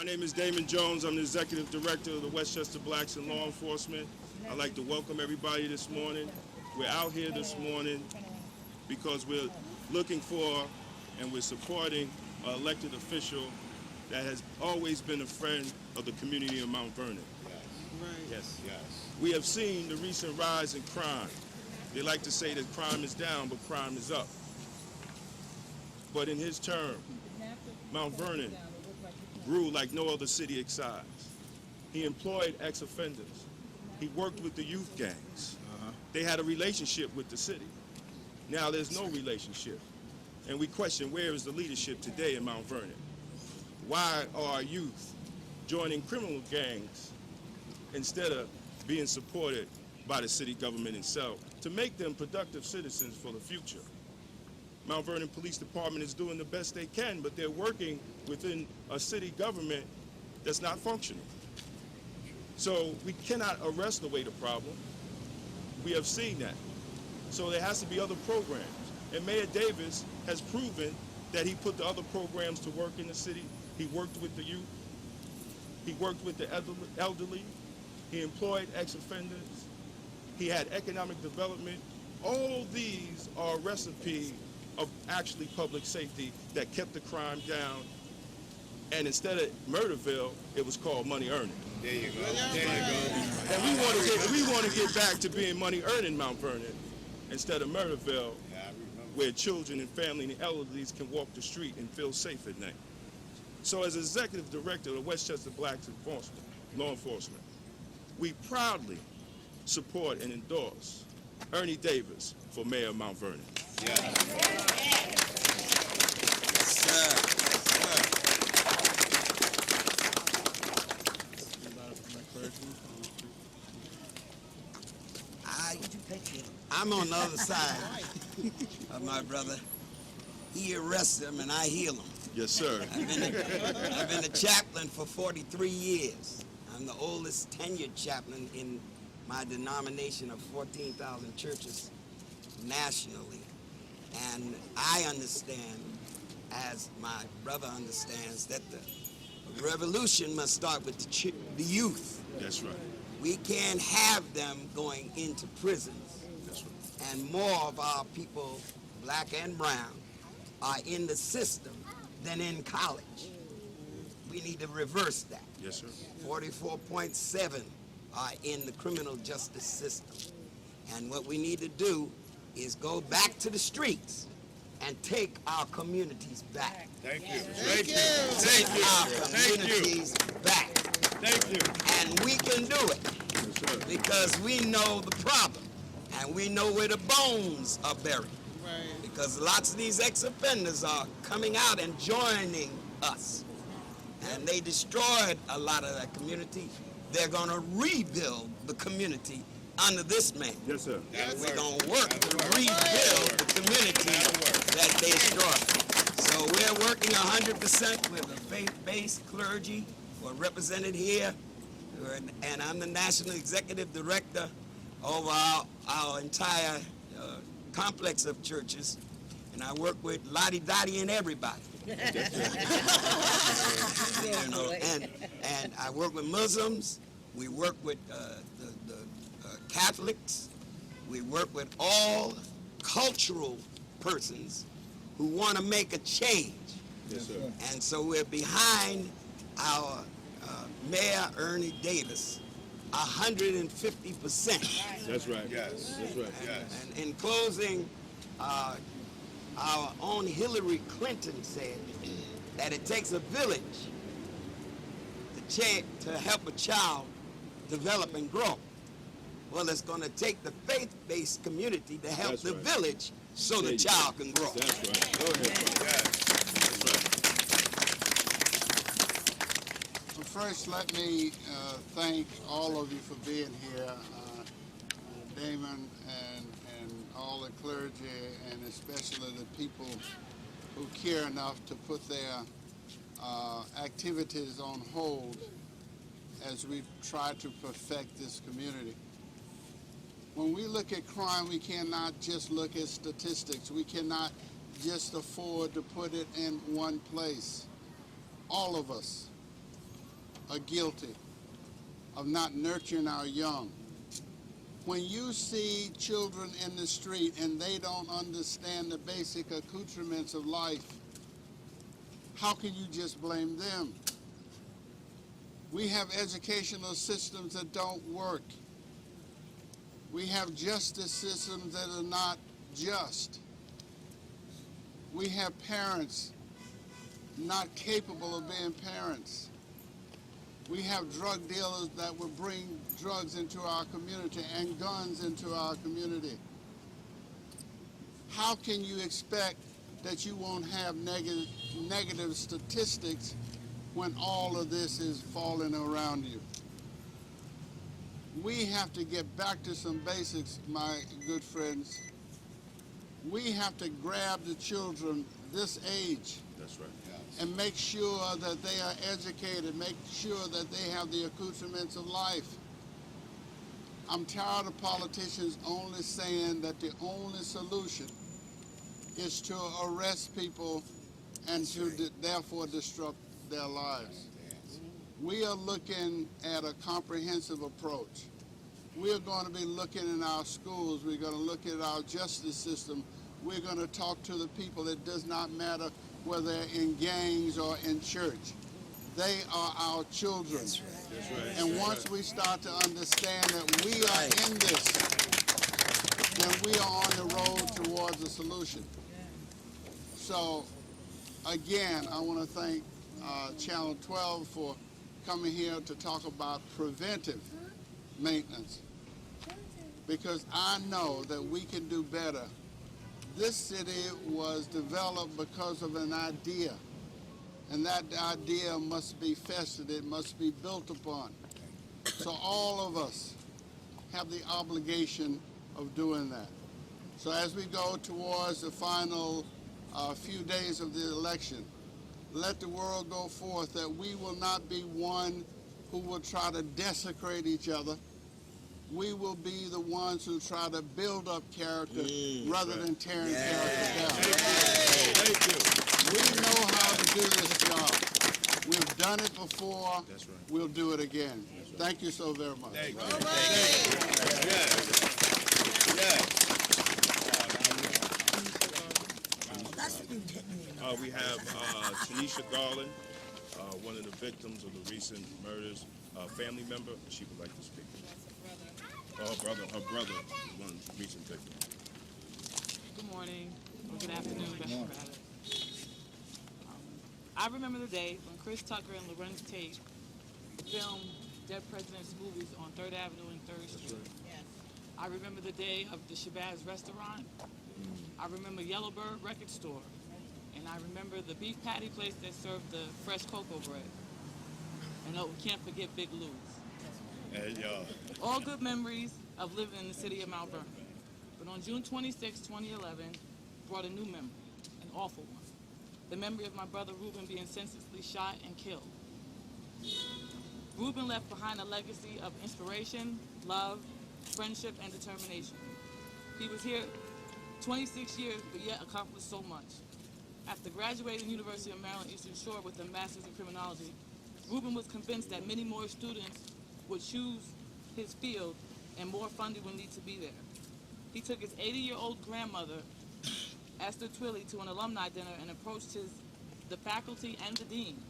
My name is Damon Jones. I'm the Executive Director of the Westchester Blacks in Law Enforcement. I'd like to welcome everybody this morning. We're out here this morning because we're looking for and we're supporting an elected official that has always been a friend of the community of Mount Vernon. Yes. We have seen the recent rise in crime. They like to say that crime is down, but crime is up. But in his term, Mount Vernon grew like no other city its size. He employed ex-offenders. He worked with the youth gangs. They had a relationship with the city. Now there's no relationship. And we question, where is the leadership today in Mount Vernon? Why are our youth joining criminal gangs instead of being supported by the city government itself to make them productive citizens for the future? Mount Vernon Police Department is doing the best they can, but they're working within a city government that's not functioning. So we cannot arrest away the problem. We have seen that. So there has to be other programs. And Mayor Davis has proven that he put the other programs to work in the city. He worked with the youth. He worked with the elderly. He employed ex-offenders. He had economic development. All these are a recipe of actually public safety that kept the crime down. And instead of Murderville, it was called money earning. There you go. There you go. And we want to get back to being money earning Mount Vernon instead of Murderville, where children and family and elderly can walk the street and feel safe at night. So as Executive Director of the Westchester Blacks Law Enforcement, we proudly support and endorse Ernie Davis for Mayor of Mount Vernon. Yes, sir. I'm on the other side of my brother. He arrests him and I heal him. Yes, sir. I've been a chaplain for 43 years. I'm the oldest tenured chaplain in my denomination of 14,000 churches nationally. And I understand, as my brother understands, that the revolution must start with the youth. That's right. We can't have them going into prisons. That's right. And more of our people, black and brown, are in the system than in college. We need to reverse that. Yes, sir. 44.7 are in the criminal justice system. And what we need to do is go back to the streets and take our communities back. Thank you. Take our communities back. Thank you. And we can do it Yes, sir. because we know the problem and we know where the bones are buried. Because lots of these ex-offenders are coming out and joining us. And they destroyed a lot of that community. They're going to rebuild the community under this man. Yes, sir. We're going to work to rebuild the community that they destroyed. So we're working 100% with the faith-based clergy who are represented here. And I'm the National Executive Director of our entire complex of churches. And I work with Lottie Dottie and everybody. You know, and I work with Muslims. We work with the Catholics. We work with all cultural persons who want to make a change. Yes, sir. And so we're behind our Mayor Ernie Davis, 150%. That's right. Yes. That's right. Yes. And in closing, our own Hillary Clinton said that it takes a village to help a child develop and grow. Well, it's going to take the faith-based community to help That's the right. village so the There you child can grow. That's right. Go ahead. Yes. That's right. So first, let me thank all of you for being here, Damon and all the clergy, and especially the people who care enough to put their activities on hold as we try to perfect this community. When we look at crime, we cannot just look at statistics. We cannot just afford to put it in one place. All of us are guilty of not nurturing our young. When you see children in the street and they don't understand the basic accoutrements of life, how can you just blame them? We have educational systems that don't work. We have justice systems that are not just. We have parents not capable of being parents. We have drug dealers that will bring drugs into our community and guns into our community. How can you expect that you won't have negative statistics when all of this is falling around you? We have to get back to some basics, my good friends. We have to grab the children this age. That's right. And make sure that they are educated, make sure that they have the accoutrements of life. I'm tired of politicians only saying that the only solution is to arrest people and to therefore disrupt their lives. We are looking at a comprehensive approach. We are going to be looking in our schools. We're going to look at our justice system. We're going to talk to the people. It does not matter whether they're in gangs or in church. They are our children. That's right. And once we start to understand that we are in this, then we are on the road towards a solution. So, again, I want to thank Channel 12 for coming here to talk about preventive maintenance, because I know that we can do better. This city was developed because of an idea, and that idea must be festered, it must be built upon. So all of us have the obligation of doing that. So as we go towards the final few days of the election, let the world go forth that we will not be one who will try to desecrate each other. We will be the ones who try to build up character rather than tearing character down. Thank you. We know how to do this job. We've done it before. That's right. We'll do it again. Thank you so very much. Thank you. Yes. We have Tanisha Garland, one of the victims of the recent murders, family member. She would like to speak. Her brother, one recent victim. Good morning, or good afternoon, rather. I remember the day when Chris Tucker and Lorenz Tate filmed Dead Presidents movies on 3rd Avenue and 3rd Street. Yes. I remember the day of the Shabazz restaurant. I remember Yellowbird record store. And I remember the beef patty place that served the fresh cocoa bread. And no, we can't forget Big Lou's. And All good memories of living in the city of Mount Vernon. But on June 26, 2011, brought a new memory, an awful one. The memory of my brother Reuben being senselessly shot and killed. Reuben left behind a legacy of inspiration, love, friendship, and determination. He was here 26 years, but yet accomplished so much. After graduating the University of Maryland Eastern Shore with a master's in criminology, Reuben was convinced that many more students would choose his field and more funding would need to be there. He took his 80-year-old grandmother, Esther Twilley, to an alumni dinner and approached the faculty and the dean.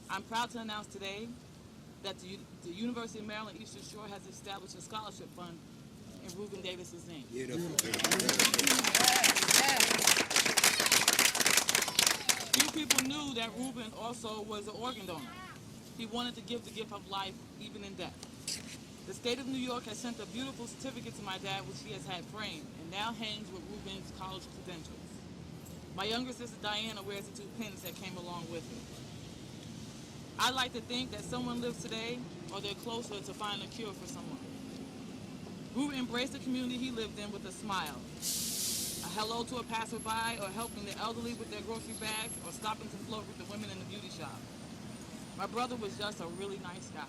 I'm proud to announce today that the University of Maryland Eastern Shore has established a scholarship fund in Reuben Davis's name. Few people knew that Reuben also was an organ donor. He wanted to give the gift of life even in death. The state of New York has sent a beautiful certificate to my dad, which he has had framed, and now hangs with Reuben's college credentials. My younger sister Diana wears the 2 pins that came along with it. I like to think that someone lives today, or they're closer to find a cure for someone. Reuben embraced the community he lived in with a smile. A hello to a passerby, or helping the elderly with their grocery bags, or stopping to flirt with the women in the beauty shop. My brother was just a really nice guy.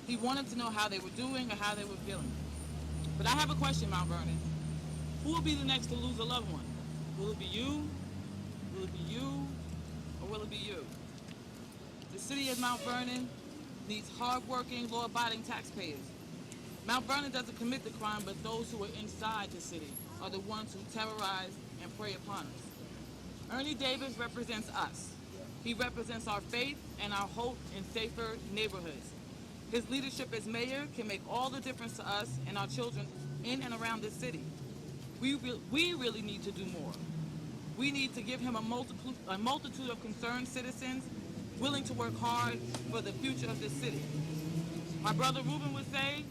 He wanted to know how they were doing or how they were feeling. But I have a question, Mount Vernon. Who will be the next to lose a loved one? Will it be you? Will it be you? Or will it be you? The city of Mount Vernon needs hardworking, law-abiding taxpayers. Mount Vernon doesn't commit the crime, but those who are inside the city are the ones who terrorize and prey upon us. Ernie Davis represents us. He represents our faith and our hope in safer neighborhoods. His leadership as mayor can make all the difference to us and our children in and around this city. We really need to do more. We need to give him a multitude of concerned citizens willing to work hard for the future of this city. My brother Ruben would say,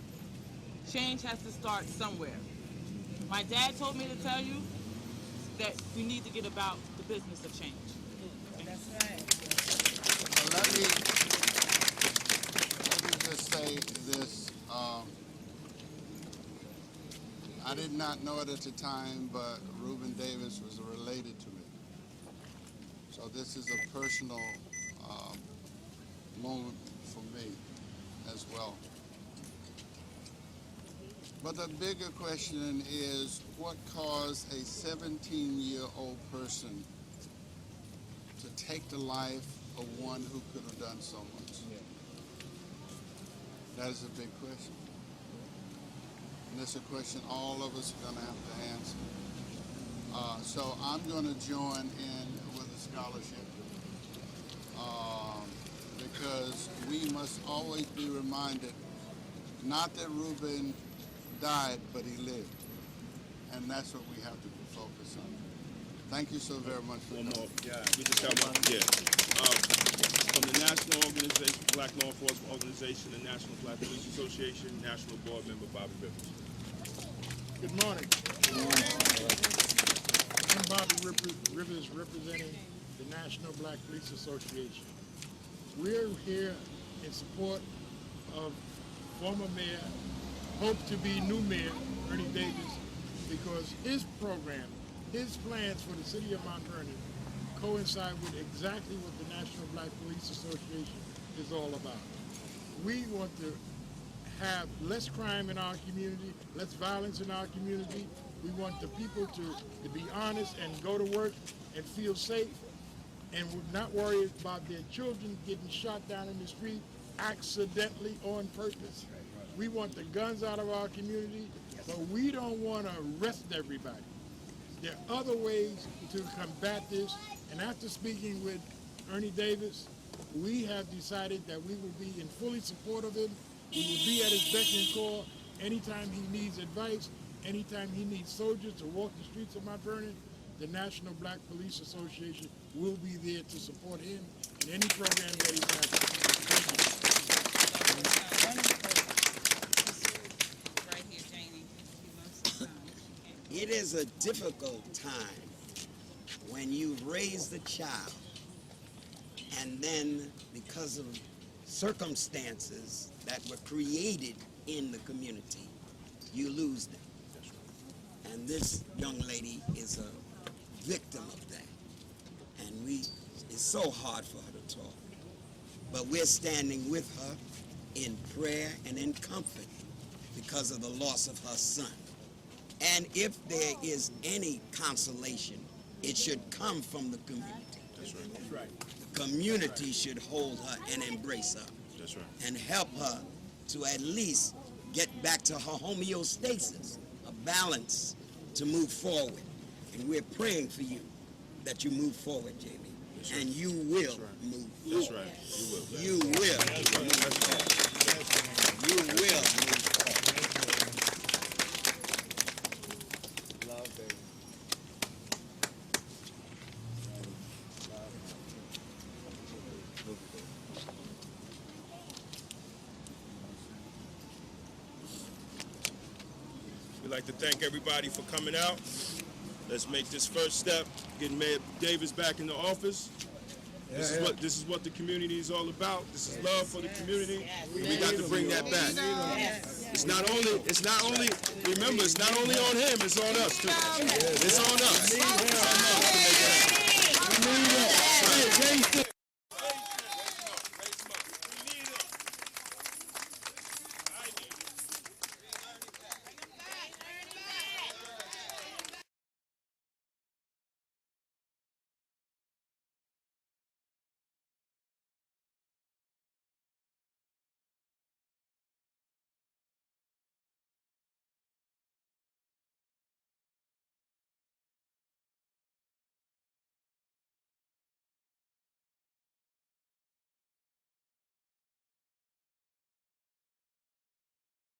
change has to start somewhere. My dad told me to tell you that we need to get about the business of change. That's right. Let me just say this. I did not know it at the time, but Reuben Davis was related to me. So this is a personal moment for me as well. But the bigger question is, what caused a 17-year-old person to take the life of one who could have done so much? That is a big question. And it's a question all of us are going to have to answer. So I'm going to join in with a scholarship because we must always be reminded, not that Reuben died, but he lived. And that's what we have to be focused on. Thank you so very much for One coming. more. Yeah, we just got one. Yeah. From the National Organization, Black Law Enforcement Organization, the National Black Police Association, National Board Member Bobby Rivers. Good morning. I'm Bobby Rivers representing the National Black Police Association. We're here in support of former mayor, hope to be new mayor, Ernie Davis, because his program, his plans for the city of Mount Vernon coincide with exactly what the National Black Police Association is all about. We want to have less crime in our community, less violence in our community. We want the people to be honest and go to work and feel safe and not worry about their children getting shot down in the street accidentally on purpose. We want the guns out of our community, but we don't want to arrest everybody. There are other ways to combat this, and after speaking with Ernie Davis, we have decided that we will be in fully support of him. We will be at his beck and call anytime he needs advice, anytime he needs soldiers to walk the streets of Mount Vernon. The National Black Police Association will be there to support him in any program that he's having. Thank you. Right here, Janie. He wants to come. It is a difficult time when you raise the child and then because of circumstances that were created in the community, you lose them. And this young lady is a victim of that. And it's so hard for her to talk. But we're standing with her in prayer and in comfort because of the loss of her son. And if there is any consolation, it should come from the community. That's right. That's right. The community should hold her and embrace her. That's right. And help her to at least get back to her homeostasis, a balance to move forward. And we're praying for you that you move forward, JB. That's right. And you will move forward. That's right. You will move forward. You will move forward. Love, baby. We'd like to thank everybody for coming out. Let's make this first step, getting Mayor Davis back in the office. This is what the community is all about. This is love for the community. And we got to bring that back. It's not only, remember, it's not only on him, it's on us too. It's on us. It's on us to make it happen.